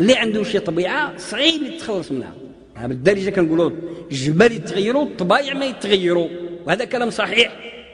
اللي عنده شي طبيعة صعيب يتخلص منها. بالدارجة كنقولوا الجبال يتغيروا، الطبائع ما يتغيروا، وهذا كلام صحيح.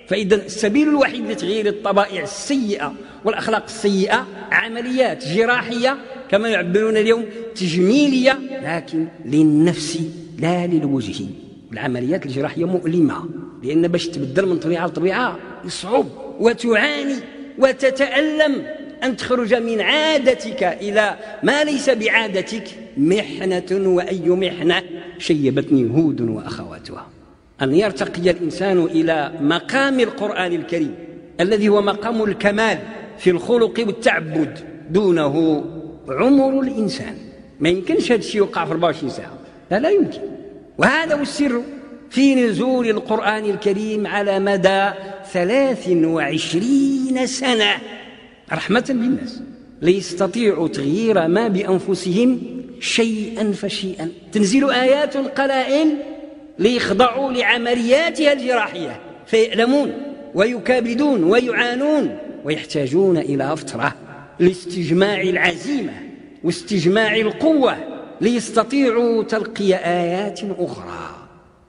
فإذا السبيل الوحيد لتغيير الطبائع السيئة والأخلاق السيئة عمليات جراحية كما يعبرون اليوم، تجميلية، لكن للنفس لا للوجه. العمليات الجراحية مؤلمة، لأن باش تبدل من طبيعة لطبيعة يصعب وتعاني وتتألم. أن تخرج من عادتك إلى ما ليس بعادتك محنة، وأي محنة شيبتني هود وأخواتها. أن يرتقي الإنسان إلى مقام القرآن الكريم الذي هو مقام الكمال في الخلق والتعبد، دونه عمر الإنسان. ما يمكنش هذا الشيء يوقع في 24 ساعة، لا يمكن. وهذا هو السر في نزول القرآن الكريم على مدى 23 سنة رحمة بالناس ليستطيعوا تغيير ما بأنفسهم شيئا فشيئا. تنزل آيات قلائل ليخضعوا لعملياتها الجراحية، فيألمون ويكابدون ويعانون ويحتاجون إلى فترة لاستجماع العزيمة واستجماع القوة ليستطيعوا تلقي آيات أخرى.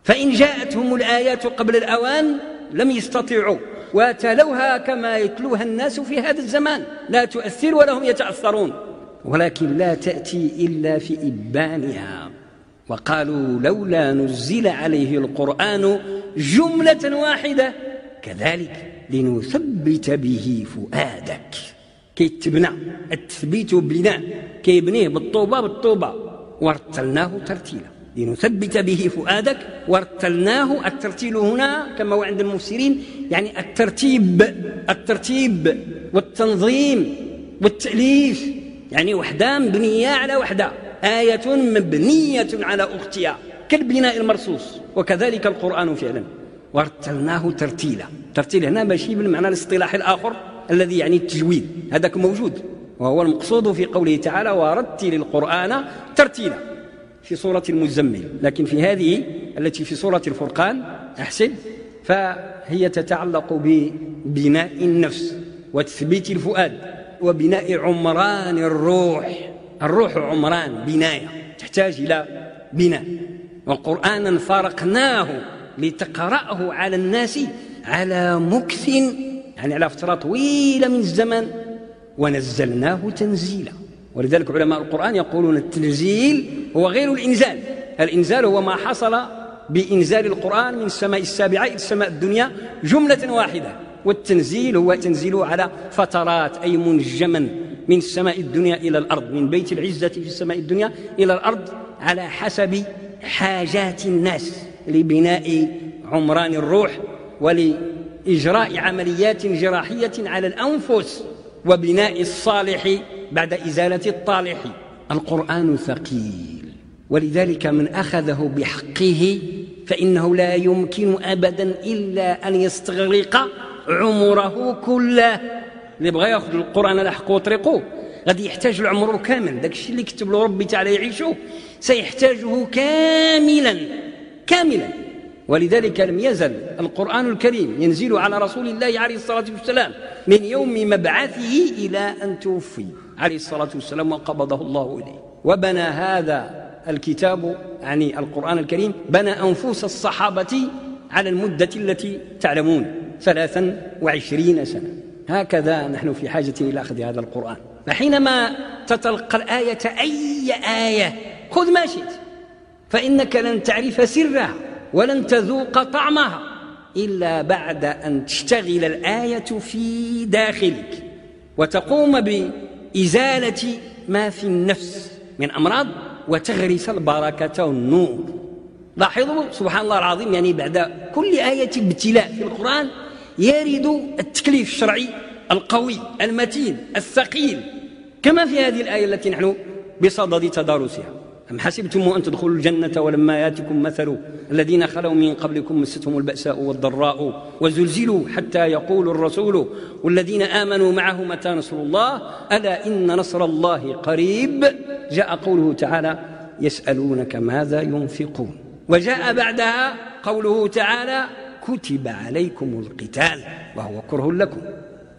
فإن جاءتهم الآيات قبل الأوان لم يستطيعوا، وتلوها كما يتلوها الناس في هذا الزمان، لا تؤثر ولا هم يتأثرون، ولكن لا تأتي إلا في إبانها. وقالوا لولا نزل عليه القرآن جملة واحدة كذلك لنثبت به فؤادك. كيتبنى التثبيت بناء، كيبنيه بالطوبة ورتلناه ترتيلا لنثبت به فؤادك. ورتلناه، الترتيل هنا كما هو عند المفسرين يعني الترتيب والتنظيم والتأليف، يعني وحدة مبنية على وحدة، آية مبنية على أختها كالبناء المرصوص، وكذلك القرآن فعلا. ورتلناه ترتيلا. ترتيل هنا ماشي بالمعنى الاصطلاحي الآخر الذي يعني التجويد، هذاك موجود وهو المقصود في قوله تعالى ورتل القرآن ترتيلا في سورة المزمل. لكن في هذه التي في سورة الفرقان أحسن، فهي تتعلق ببناء النفس وتثبيت الفؤاد وبناء عمران الروح. الروح عمران، بناية تحتاج إلى بناء. وقرآنا فرقناه لتقرأه على الناس على مكث، يعني على فترة طويلة من الزمن، ونزلناه تنزيلا. ولذلك علماء القرآن يقولون التنزيل هو غير الإنزال. الإنزال هو ما حصل بإنزال القرآن من السماء السابعة إلى السماء الدنيا جملة واحدة، والتنزيل هو تنزيله على فترات، أي منجما من السماء الدنيا إلى الأرض، من بيت العزة في السماء الدنيا إلى الأرض على حسب حاجات الناس لبناء عمران الروح ولإجراء عمليات جراحية على الأنفس وبناء الصالح بعد إزالة الطالح. القرآن ثقيل، ولذلك من أخذه بحقه فإنه لا يمكن أبدا إلا أن يستغرق عمره كله. اللي بغى ياخذ القرآن على حقه وطريقه غادي يحتاج العمر كامل. داك الشيء اللي كتب له ربي تعالى يعيشه سيحتاجه كاملا. ولذلك لم يزل القرآن الكريم ينزل على رسول الله عليه الصلاة والسلام من يوم مبعثه إلى أن توفي عليه الصلاة والسلام وقبضه الله إليه. وبنى هذا الكتاب يعني القرآن الكريم بنى أنفس الصحابة على المدة التي تعلمون 23 سنة. هكذا نحن في حاجة إلى أخذ هذا القرآن. فحينما تتلقى الآية أي آية خذ ما شئت، فإنك لن تعرف سرها ولن تذوق طعمها إلا بعد أن تشتغل الآية في داخلك وتقوم بإزالة ما في النفس من أمراض وتغرس البركة والنور. لاحظوا سبحان الله العظيم، يعني بعد كل آية ابتلاء في القرآن يرد التكليف الشرعي القوي المتين الثقيل، كما في هذه الآية التي نحن بصدد تدارسها. أم حسبتم أن تدخلوا الجنة ولما ياتكم مثل الذين خلوا من قبلكم مستهم البأساء والضراء وزلزلوا حتى يقول الرسول والذين آمنوا معه متى نصر الله ألا إن نصر الله قريب. جاء قوله تعالى يسألونك ماذا ينفقون، وجاء بعدها قوله تعالى كتب عليكم القتال وهو كره لكم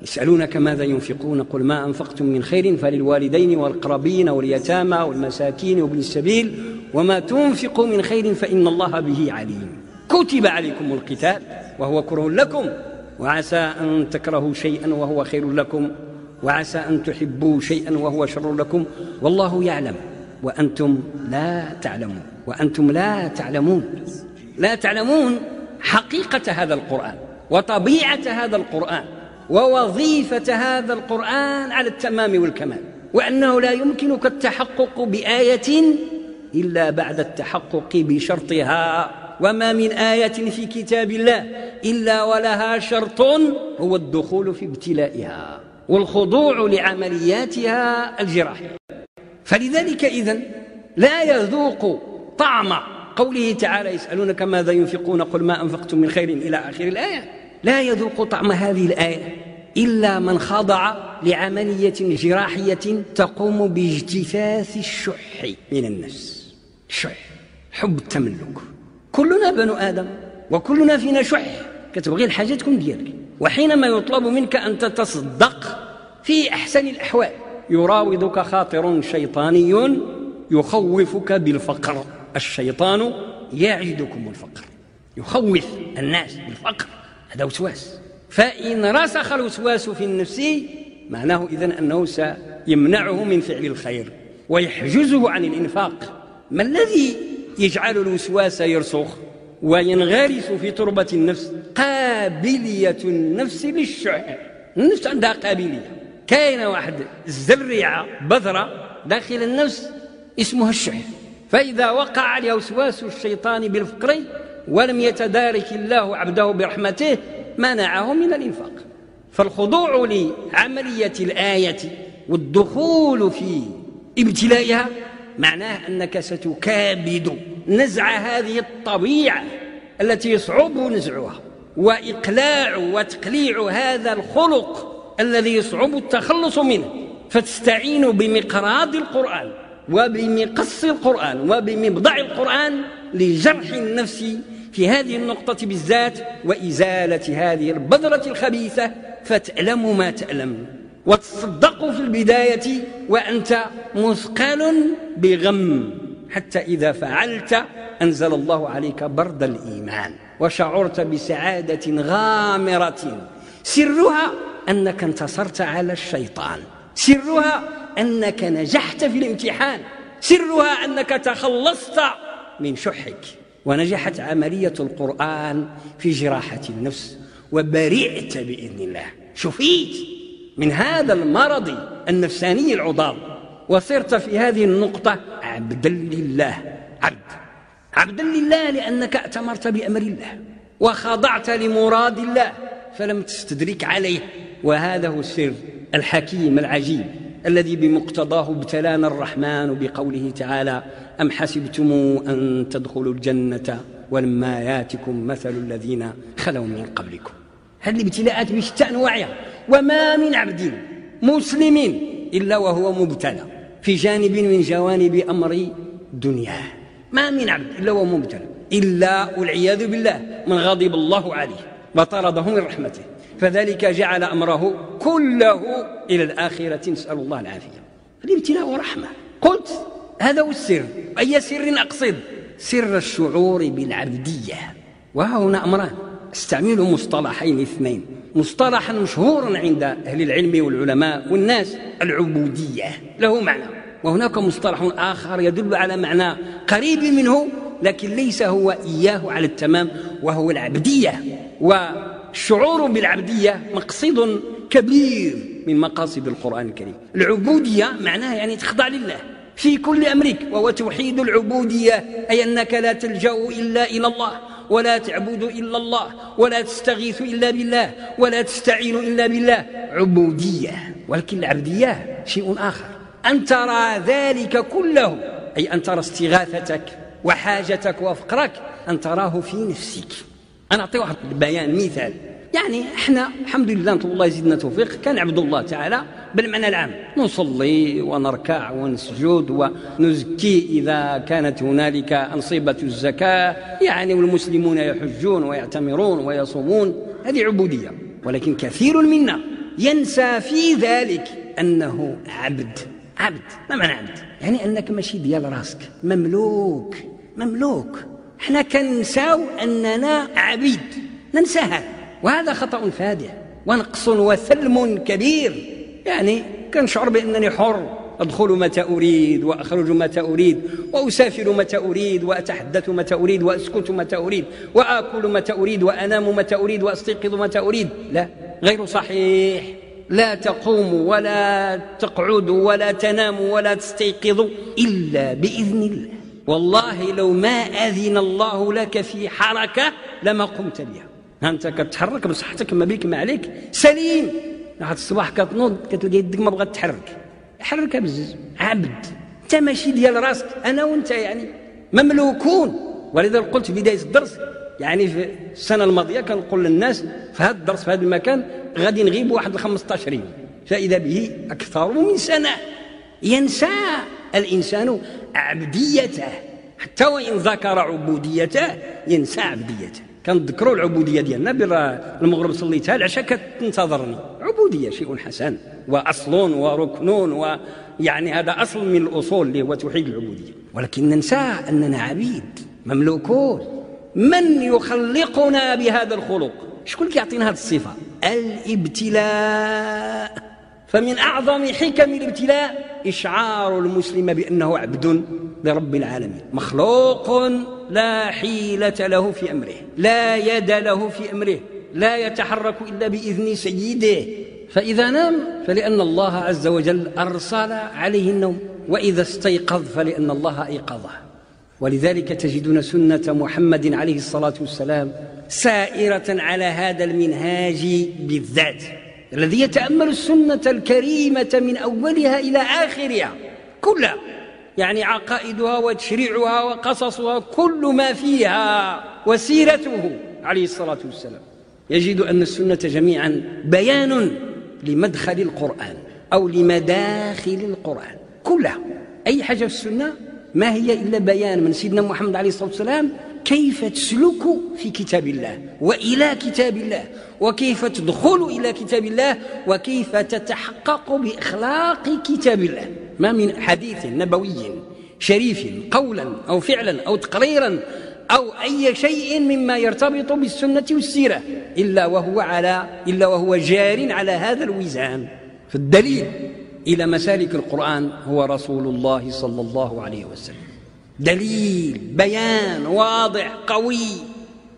يسألونك ماذا ينفقون قل ما أنفقتم من خير فللوالدين والأقربين واليتامى والمساكين وابن السبيل وما تنفقوا من خير فإن الله به عليم. كتب عليكم القتال وهو كره لكم وعسى أن تكرهوا شيئا وهو خير لكم وعسى أن تحبوا شيئا وهو شر لكم والله يعلم وأنتم لا تعلمون. وأنتم لا تعلمون حقيقة هذا القرآن وطبيعة هذا القرآن ووظيفة هذا القرآن على التمام والكمال، وأنه لا يمكنك التحقق بآية إلا بعد التحقق بشرطها. وما من آية في كتاب الله إلا ولها شرط هو الدخول في ابتلائها والخضوع لعملياتها الجراحية. فلذلك إذن لا يذوق طعم قوله تعالى يسألونك ماذا ينفقون قل ما أنفقتم من خير إلى آخر الآية، لا يذوق طعم هذه الآية إلا من خضع لعملية جراحية تقوم باجتثاث الشح من النفس. الشح حب التملك، كلنا بنو آدم وكلنا فينا شح، كتبغي الحاجة تكون ديالك. وحينما يطلب منك أن تتصدق في أحسن الأحوال يراودك خاطر شيطاني يخوفك بالفقر. الشيطان يعدكم الفقر، يخوف الناس بالفقر، هذا وسواس. فإن رسخ الوسواس في النفس معناه إذن أنه سيمنعه من فعل الخير ويحجزه عن الإنفاق. ما الذي يجعل الوسواس يرسخ وينغرس في تربة النفس؟ قابلية النفس للشح. النفس عندها قابلية، كاين واحد الزريعة بذرة داخل النفس اسمها الشح، فإذا وقع عليها وسواس الشيطان بالفقر ولم يتدارك الله عبده برحمته منعه من الإنفاق. فالخضوع لعملية الآية والدخول في ابتلائها معناه أنك ستكابد نزع هذه الطبيعة التي يصعب نزعها وإقلاع وتقليع هذا الخلق الذي يصعب التخلص منه، فتستعين بمقراض القرآن وبمقص القرآن وبمبضع القرآن لجرح النفس في هذه النقطة بالذات وإزالة هذه البذرة الخبيثة، فتألم ما تألم وتصدق في البداية وأنت مثقل بغم، حتى إذا فعلت أنزل الله عليك برد الإيمان وشعرت بسعادة غامرة سرها أنك انتصرت على الشيطان، سرها أنك نجحت في الامتحان، سرها أنك تخلصت من شحك ونجحت عملية القرآن في جراحة النفس وبرئت بإذن الله، شفيت من هذا المرض النفساني العضال وصرت في هذه النقطة عبدا لله. عبدا لله لأنك أتمرت بأمر الله وخضعت لمراد الله فلم تستدرك عليه. وهذا هو السر الحكيم العجيب الذي بمقتضاه ابتلانا الرحمن بقوله تعالى أم حسبتم أن تدخلوا الجنة ولما ياتكم مثل الذين خلوا من قبلكم. هذه الابتلاءات بشتى أنواعها، وما من عبد مسلم إلا وهو مبتلى في جانب من جوانب أمر دنياه، ما من عبد إلا وهو مبتلى، إلا والعياذ بالله من غضب الله عليه وطرده من رحمته، فذلك جعل أمره كله إلى الآخرة، نسأل الله العافية. الابتلاء ورحمة. قلت هذا هو السر. أي سر أقصد؟ سر الشعور بالعبدية. وهنا أمران، استعمل مصطلحين اثنين، مصطلحا مشهورا عند أهل العلم والعلماء والناس العبودية له معنى، وهناك مصطلح آخر يدل على معنى قريب منه لكن ليس هو إياه على التمام، وهو العبدية. والشعور بالعبدية مقصد كبير من مقاصد القرآن الكريم. العبودية معناها يعني تخضع لله في كل أمرك، وهو توحيد العبودية، أي أنك لا تلجأ إلا إلى الله ولا تعبد إلا الله ولا تستغيث إلا بالله ولا تستعين إلا بالله، عبودية. ولكن العبدية شيء آخر، أن ترى ذلك كله، أي أن ترى استغاثتك وحاجتك وفقرك أن تراه في نفسك. أنا أعطي واحد بيان مثال، يعني احنا الحمد لله نطلب الله يزيدنا توفيق كنعبد الله تعالى بالمعنى العام، نصلي ونركع ونسجد ونزكي إذا كانت هنالك أنصبة الزكاة، يعني والمسلمون يحجون ويعتمرون ويصومون، هذه عبودية. ولكن كثير منا ينسى في ذلك أنه عبد. ما معنى عبد؟ يعني أنك ماشي ديال راسك، مملوك. احنا كنساو أننا عبيد، ننساها، وهذا خطأ فادح ونقص وثلم كبير. يعني كنشعر بأنني حر، أدخل متى أريد وأخرج متى أريد، وأسافر متى أريد، وأتحدث متى أريد، وأسكت متى أريد، وآكل متى أريد، وأنام متى أريد، وأستيقظ متى أريد. لا، غير صحيح. لا تقوم ولا تقعد ولا تنام ولا تستيقظ إلا بإذن الله. والله لو ما أذن الله لك في حركة لما قمت بها. أنت كتحرك بصحتك، ما بيك ما عليك، سليم. واحد الصباح كتنوض كتلقى يدك ما بغات تحرك، حركها بزز. عبد، انت ماشي ديال راسك. انا وانت يعني مملوكون. ولذا قلت في بدايه الدرس، يعني في السنه الماضيه كنقول للناس في هذا الدرس في هذا المكان غادي نغيب واحد 15 يوم، فاذا به اكثر من سنه. ينسى الانسان عبديته، حتى وان ذكر عبوديته ينسى عبديته. كنذكروا العبوديه ديالنا بالمغرب صليتها العشاء كتنتظرني. عبوديه شيء حسن واصل وركن، ويعني هذا اصل من الاصول اللي هو توحيد العبوديه. ولكن ننسى اننا عبيد مملوكون. من يخلقنا بهذا الخلق؟ شكون اللي يعطينا هذه الصفه؟ الابتلاء. فمن اعظم حكم الابتلاء اشعار المسلم بانه عبد لرب العالمين، مخلوق لا حيلة له في أمره، لا يد له في أمره، لا يتحرك إلا بإذن سيده. فإذا نام فلأن الله عز وجل أرسل عليه النوم، وإذا استيقظ فلأن الله أيقظه. ولذلك تجدون سنة محمد عليه الصلاة والسلام سائرة على هذا المنهاج بالذات، الذي يتأمل السنة الكريمة من أولها إلى آخرها كلها، يعني عقائدها وتشريعها وقصصها، كل ما فيها وسيرته عليه الصلاة والسلام، يجد أن السنة جميعا بيان لمدخل القرآن أو لمداخل القرآن كلها. أي حاجة في السنة ما هي إلا بيان من سيدنا محمد عليه الصلاة والسلام كيف تسلك في كتاب الله وإلى كتاب الله، وكيف تدخل إلى كتاب الله، وكيف تتحقق بإخلاق كتاب الله. ما من حديث نبوي شريف قولا أو فعلا أو تقريرا أو أي شيء مما يرتبط بالسنة والسيرة إلا وهو جار على هذا الوزان. فالدليل إلى مسالك القرآن هو رسول الله صلى الله عليه وسلم. دليل، بيان واضح قوي.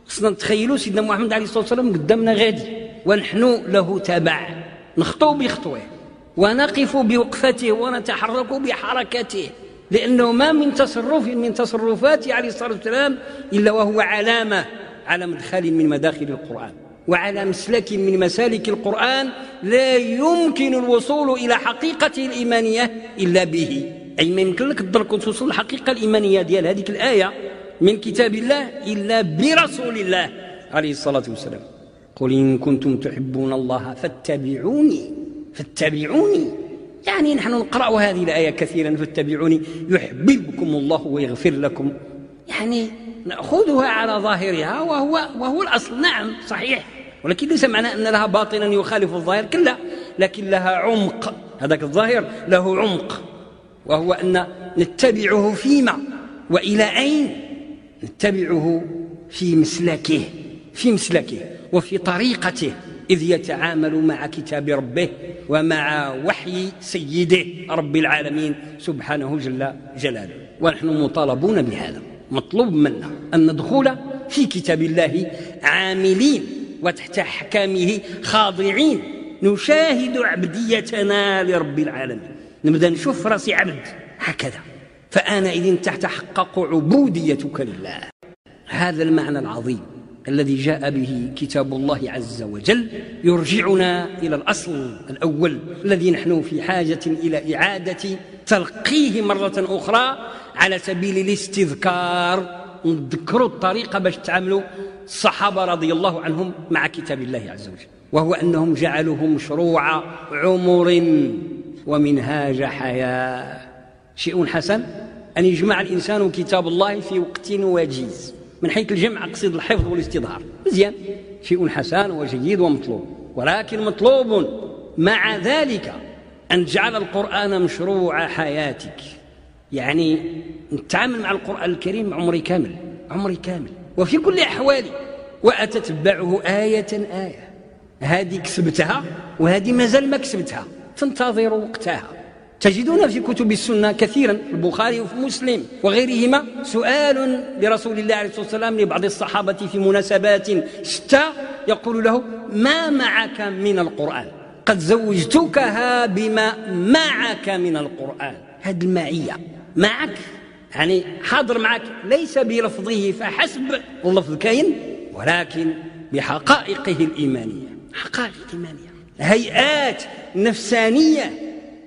خصنا نتخيلوا سيدنا محمد عليه الصلاة والسلام قدامنا غادي، ونحن له تبع، نخطو بخطوه ونقف بوقفته ونتحرك بحركته، لأنه ما من تصرف من تصرفاته عليه الصلاة والسلام إلا وهو علامة على مدخل من مداخل القرآن، وعلى مسلك من مسالك القرآن لا يمكن الوصول إلى حقيقته الإيمانية إلا به. أي ما يمكن لك تدرك وتوصل الحقيقة الإيمانية ديال هذه الآية من كتاب الله إلا برسول الله عليه الصلاة والسلام. قل إن كنتم تحبون الله فاتبعوني. يعني نحن نقرأ هذه الآية كثيرا، فاتبعوني يحببكم الله ويغفر لكم. يعني نأخذها على ظاهرها وهو الأصل. نعم صحيح، ولكن ليس معنى أن لها باطنا يخالف الظاهر، كلا، لكن لها عمق. هذاك الظاهر له عمق، وهو أن نتبعه فيما وإلى أين؟ نتبعه في مسلكه وفي طريقته، إذ يتعامل مع كتاب ربه ومع وحي سيده رب العالمين سبحانه جل جلاله. ونحن مطالبون بهذا، مطلوب منا أن ندخل في كتاب الله عاملين وتحت أحكامه خاضعين، نشاهد عبديتنا لرب العالمين، نبدأ نشوف راسي عبد هكذا، فآنئذ تتحقق عبوديتك لله. هذا المعنى العظيم الذي جاء به كتاب الله عز وجل يرجعنا إلى الأصل الأول الذي نحن في حاجة إلى إعادة تلقيه مرة أخرى على سبيل الاستذكار، نذكروا الطريقة باش تعاملوا الصحابة رضي الله عنهم مع كتاب الله عز وجل، وهو أنهم جعلوه مشروع عمر ومنهاج حياة. شيء حسن أن يجمع الإنسان كتاب الله في وقت وجيز، من حيث الجمع أقصد الحفظ والاستظهار، مزيان، شيء حسن وجيد ومطلوب، ولكن مطلوب مع ذلك أن تجعل القرآن مشروع حياتك، يعني نتعامل مع القرآن الكريم عمري كامل، عمري كامل وفي كل أحوالي، وأتتبعه آية آية. هذه كسبتها وهذه مازال ما كسبتها، تنتظر وقتها. تجدون في كتب السنة كثيرا في البخاري وفي مسلم وغيرهما سؤال لرسول الله عليه الصلاة والسلام لبعض الصحابة في مناسبات شتى، يقول له: ما معك من القرآن؟ قد زوجتكها بما معك من القرآن. هذه المعية معك يعني حاضر معك، ليس بلفظه فحسب، اللفظ كاين، ولكن بحقائقه الإيمانية، حقائق إيمانية، هيئات نفسانية،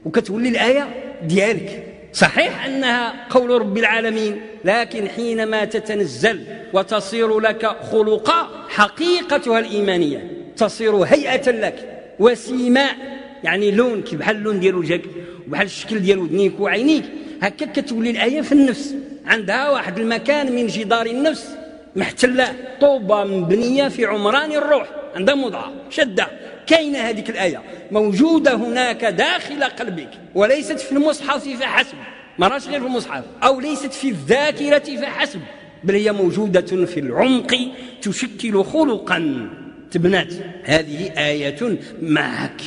وكتولي الآية ديالك. صحيح أنها قول رب العالمين، لكن حينما تتنزل وتصير لك خلقا حقيقتها الإيمانية، تصير هيئة لك وسيماء، يعني لونك بحال اللون ديال وجهك وبحال الشكل ديال ودنيك وعينيك. هكا كتولي الآية في النفس، عندها واحد المكان من جدار النفس محتلة، طوبة مبنية في عمران الروح، عندها مضعة شدة، كاينة هذيك الآية موجودة هناك داخل قلبك، وليست في المصحف فحسب، ما راش غير في المصحف، أو ليست في الذاكرة فحسب، بل هي موجودة في العمق، تشكل خلقا تبنات. هذه آية معك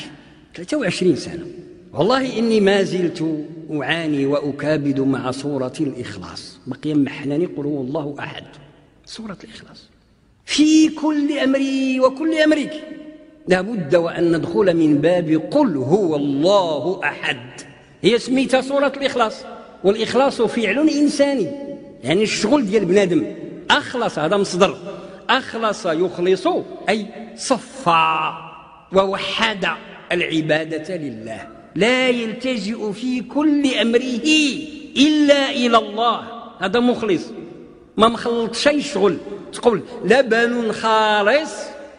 23 سنة. والله إني ما زلت أعاني وأكابد مع سورة الإخلاص، بقي محناني قل هو الله أحد. سورة الإخلاص في كل أمري وكل أمرك لابد وأن ندخل من باب قل هو الله أحد. هي سميتها سورة الإخلاص، والإخلاص فعل إنساني، يعني الشغل ديال بنادم. أخلص، هذا مصدر، أخلص يخلص أي صفى ووحد العبادة لله، لا يلتجئ في كل أمره إلا إلى الله، هذا مخلص. ما مخلطش أي شغل، تقول لبن خالص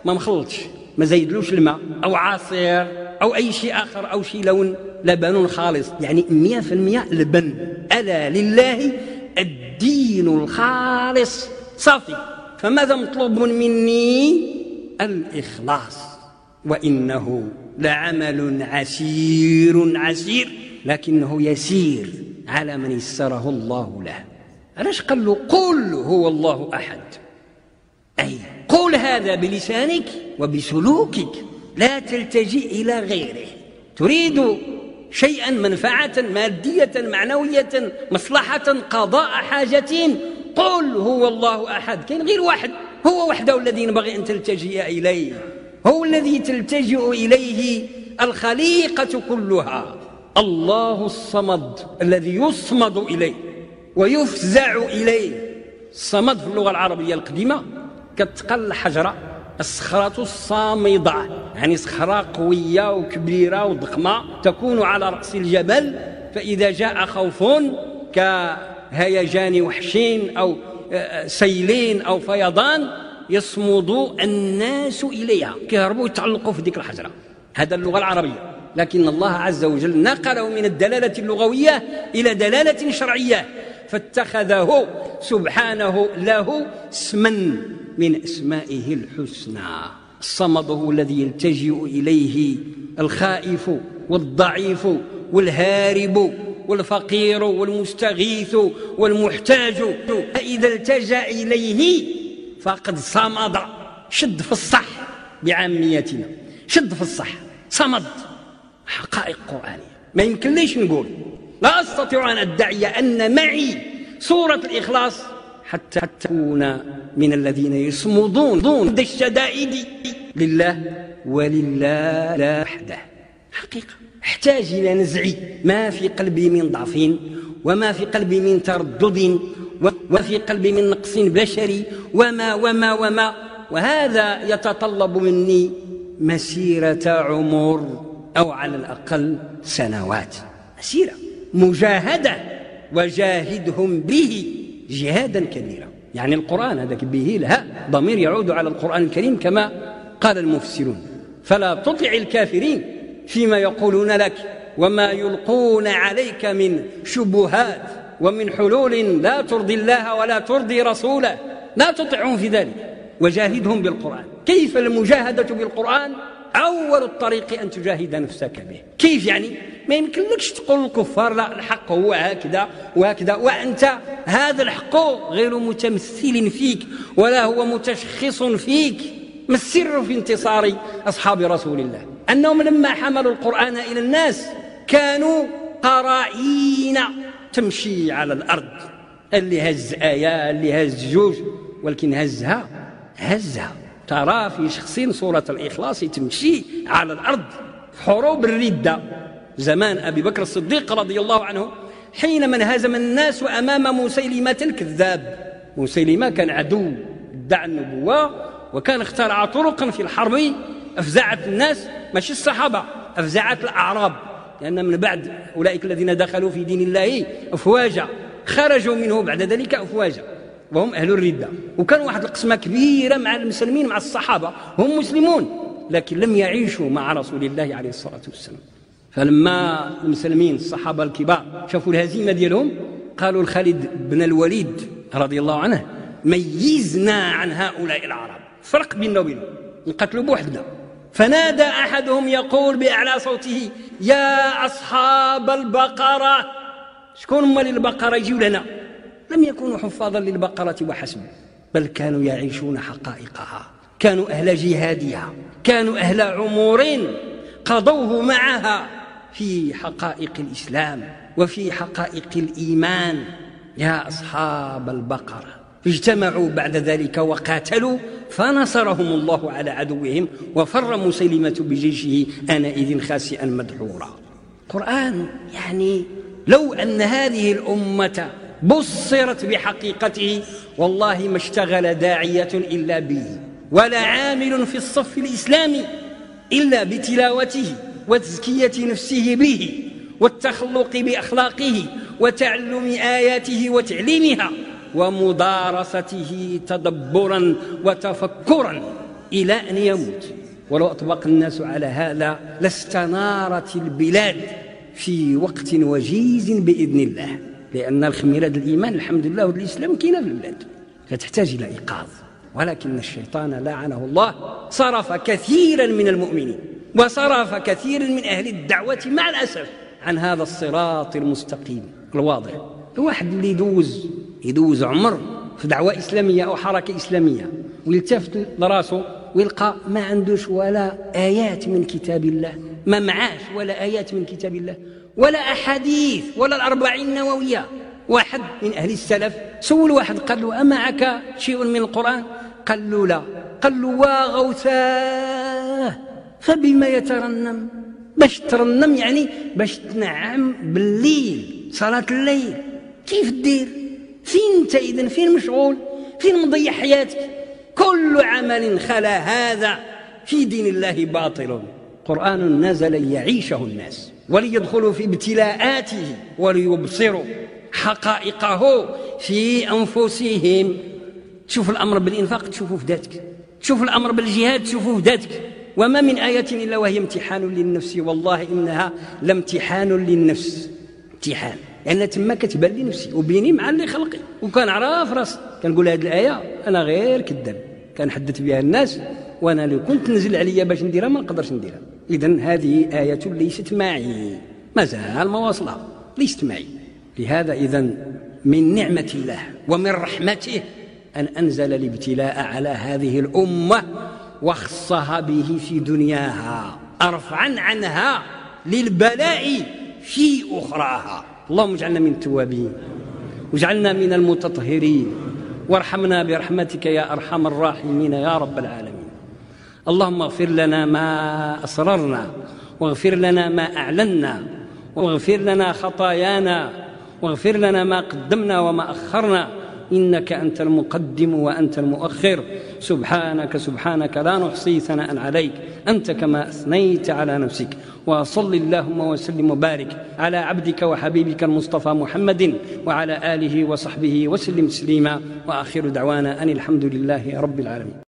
ما مخلطش، ما زيدلوش الماء أو عصير أو أي شيء آخر أو شيء لون، لبن خالص يعني 100% لبن. ألا لله الدين الخالص صافي. فماذا مطلوب مني؟ الإخلاص. وإنه لعمل عسير لكنه يسير على من يسره الله له. علاش قال له قل هو الله أحد؟ أي قل هذا بلسانك وبسلوكك، لا تلتجئ إلى غيره. تريد شيئا، منفعة مادية معنوية، مصلحة، قضاء حاجة، قل هو الله أحد. كاين غير واحد، هو وحده الذي ينبغي أن تلتجئ إليه، هو الذي تلتجئ إليه الخليقة كلها. الله الصمد الذي يصمد إليه ويفزع إليه. الصمد في اللغة العربية القديمة كتقال الحجرة، الصخرة الصامدة، يعني صخرة قوية وكبيرة وضخمة تكون على رأس الجبل، فإذا جاء خوف كهيجان وحشين أو سيلين أو فيضان يصمد الناس إليها، كيهربوا يتعلقوا في ذيك الحجرة. هذا اللغة العربية. لكن الله عز وجل نقله من الدلالة اللغوية إلى دلالة شرعية، فاتخذه سبحانه له اسما من أسمائه الحسنى. الصمد هو الذي يلتجئ إليه الخائف والضعيف والهارب والفقير والمستغيث والمحتاج، فإذا التجأ إليه فقد صمد. شد في الصح بعاميتنا، شد في الصح، صمد. حقائق قرآنية ما يمكن ليش نقول، لا أستطيع أن أدعي أن معي سورة الإخلاص حتى تكون من الذين يصمدون ضد الشدائد لله ولله لا وحده. حقيقة احتاج إلى نزع ما في قلبي من ضعف، وما في قلبي من تردد، وما في قلبي من نقص بشري، وما وما وما وهذا يتطلب مني مسيرة عمر، أو على الأقل سنوات، مسيرة مجاهدة. وجاهدهم به جهادا كبيرا. يعني القرآن هذاك به لها ضمير يعود على القرآن الكريم كما قال المفسرون. فلا تطع الكافرين فيما يقولون لك وما يلقون عليك من شبهات ومن حلول لا ترضي الله ولا ترضي رسوله، لا تطعهم في ذلك. وجاهدهم بالقرآن. كيف المجاهدة بالقرآن؟ أول الطريق أن تجاهد نفسك به. كيف يعني؟ ما يمكنلكش تقول للكفار لا الحق هو هكذا وهكذا وأنت هذا الحق غير متمثل فيك ولا هو متشخص فيك. ما السر في انتصار أصحاب رسول الله؟ أنهم لما حملوا القرآن إلى الناس كانوا قرائين تمشي على الأرض، اللي هز آية اللي هز جوج، ولكن هزها ترى في شخصين سورة الإخلاص تمشي على الأرض. حروب الردة زمان أبي بكر الصديق رضي الله عنه حينما انهزم الناس أمام مسيلمة الكذاب. مسيلمة كان عدو ادعى النبوة وكان اخترع طرقا في الحرب أفزعت الناس، ماشي الصحابة، أفزعت الأعراب، لأن من بعد أولئك الذين دخلوا في دين الله أفواجا خرجوا منه بعد ذلك أفواجا وهم أهل الردة. وكان واحد القسمة كبيرة مع المسلمين مع الصحابة هم مسلمون لكن لم يعيشوا مع رسول الله عليه الصلاة والسلام. فلما المسلمين الصحابة الكبار شافوا الهزيمة ديالهم قالوا لخالد بن الوليد رضي الله عنه ميزنا عن هؤلاء العرب، فرق بيننا وبينهم نقتلوا بوحدنا. فنادى أحدهم يقول بأعلى صوته يا أصحاب البقرة. شكون هم للبقرة يجيوا لنا؟ لم يكونوا حفاظا للبقرة وحسب، بل كانوا يعيشون حقائقها، كانوا أهل جهادها، كانوا أهل عمور قضوه معها في حقائق الإسلام وفي حقائق الإيمان. يا أصحاب البقرة. اجتمعوا بعد ذلك وقاتلوا فنصرهم الله على عدوهم وفر مسيلمة بجيشه آنئذ خاسئا مدحورا. قرآن يعني لو أن هذه الأمة بصرت بحقيقته والله ما اشتغل داعية إلا به ولا عامل في الصف الإسلامي إلا بتلاوته وتزكية نفسه به والتخلق بأخلاقه وتعلم آياته وتعليمها ومدارسته تدبرا وتفكرا إلى أن يموت. ولو أطبق الناس على هذا لاستنارت البلاد في وقت وجيز بإذن الله، لأن الخميرات الإيمان الحمد لله والإسلام كاينة في البلاد فتحتاج إلى إيقاظ. ولكن الشيطان لعنه الله صرف كثيرا من المؤمنين وصرف كثيرا من أهل الدعوة مع الأسف عن هذا الصراط المستقيم الواضح. الواحد اللي يدوز عمر في دعوة إسلامية أو حركة إسلامية ويلتفت لراسه ويلقى ما عندوش ولا آيات من كتاب الله، ما معاش ولا آيات من كتاب الله ولا أحاديث ولا الأربعين النووية. واحد من أهل السلف سول واحد قال له أمعك شيء من القرآن؟ قال له لا. قال له وغوثاه فبما يترنم؟ باش ترنم يعني باش تنعم بالليل، صلاة الليل. كيف تدير؟ فين انت إذن؟ فين مشغول؟ فين مضيع حياتك؟ كل عمل خلا هذا في دين الله باطل. قرآن نزل يعيشه الناس وليدخلوا في ابتلاءاته وليبصروا حقائقه في أنفسهم. تشوف الأمر بالإنفاق تشوفه في ذاتك، تشوف الأمر بالجهاد تشوفه في ذاتك. وما من آية إلا وهي امتحان للنفس، والله إنها لامتحان للنفس. امتحان لأن تما كتبان لي نفسي وبيني مع اللي خلقي، وكان عرف راسي كنقول هذه الآية أنا غير كذاب كنحدث بها الناس، وأنا لو كنت نزل عليا باش نديرها ما نقدرش نديرها. إذن هذه آية ليست معي، مازال ما واصلة، ليست معي. لهذا إذن من نعمة الله ومن رحمته أن أنزل الابتلاء على هذه الأمة وخصها به في دنياها أرفعا عنها للبلاء في أخراها. اللهم اجعلنا من التوابين واجعلنا من المتطهرين وارحمنا برحمتك يا أرحم الراحمين يا رب العالمين. اللهم اغفر لنا ما أسررنا واغفر لنا ما أعلنا واغفر لنا خطايانا واغفر لنا ما قدمنا وما أخرنا، إنك أنت المقدم وأنت المؤخر. سبحانك لا نحصي ثناء عليك، أنت كما أثنيت على نفسك. وصل اللهم وسلم وبارك على عبدك وحبيبك المصطفى محمد وعلى آله وصحبه وسلم تسليما، وآخر دعوانا أن الحمد لله رب العالمين.